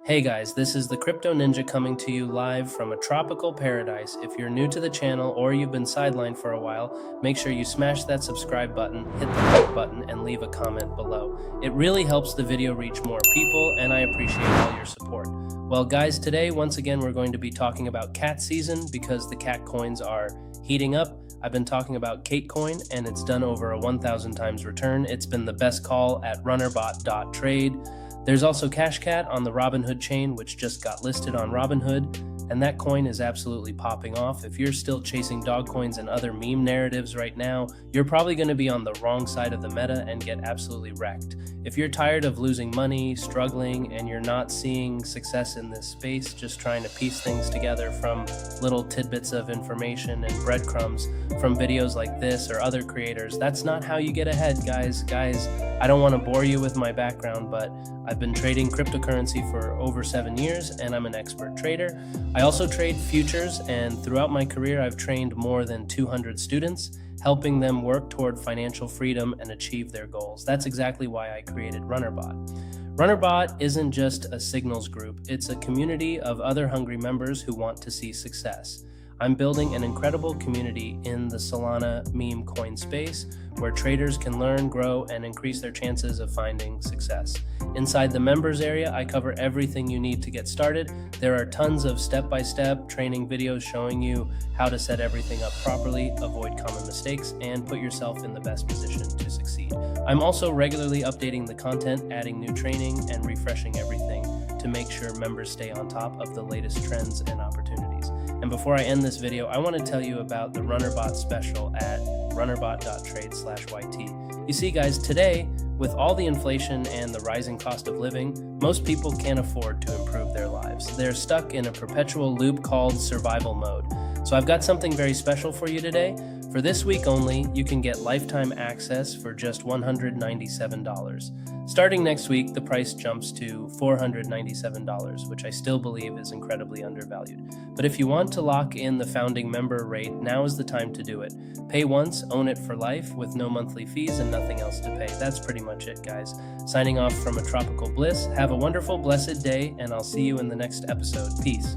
Hey guys, this is the Crypto Ninja coming to you live from a tropical paradise. If you're new to the channel or you've been sidelined for a while, make sure you smash that subscribe button, hit the like button, and leave a comment below. It really helps the video reach more people, and I appreciate all your support. Well guys, today once again we're going to be talking about cat season because the cat coins are heating up. I've been talking about Kate Coin and it's done over a 1,000 times return. It's been the best call at runnerbot.trade. There's also Cashcat on the Robinhood chain, which just got listed on Robinhood, and that coin is absolutely popping off. If you're still chasing dog coins and other meme narratives right now, you're probably going to be on the wrong side of the meta and get absolutely wrecked. If you're tired of losing money, struggling, and you're not seeing success in this space, just trying to piece things together from little tidbits of information and breadcrumbs from videos like this or other creators, that's not how you get ahead, guys. I don't want to bore you with my background, but I've been trading cryptocurrency for over 7 years and I'm an expert trader. I also trade futures, and throughout my career I've trained more than 200 students, helping them work toward financial freedom and achieve their goals. That's exactly why I created RunnerBot. RunnerBot isn't just a signals group, it's a community of other hungry members who want to see success. I'm building an incredible community in the Solana meme coin space where traders can learn, grow, and increase their chances of finding success. Inside the members area, I cover everything you need to get started. There are tons of step-by-step training videos showing you how to set everything up properly, avoid common mistakes, and put yourself in the best position to succeed. I'm also regularly updating the content, adding new training, and refreshing everything to make sure members stay on top of the latest trends and opportunities. And before I end this video, I want to tell you about the RunnerBot special at runnerbot.trade/YT. You see guys, today, with all the inflation and the rising cost of living, most people can't afford to improve their lives. They're stuck in a perpetual loop called survival mode. So I've got something very special for you today. For this week only, you can get lifetime access for just $197. Starting next week, the price jumps to $497, which I still believe is incredibly undervalued. But if you want to lock in the founding member rate, now is the time to do it. Pay once, own it for life with no monthly fees and nothing else to pay. That's pretty much it, guys. Signing off from a tropical bliss. Have a wonderful, blessed day, and I'll see you in the next episode. Peace.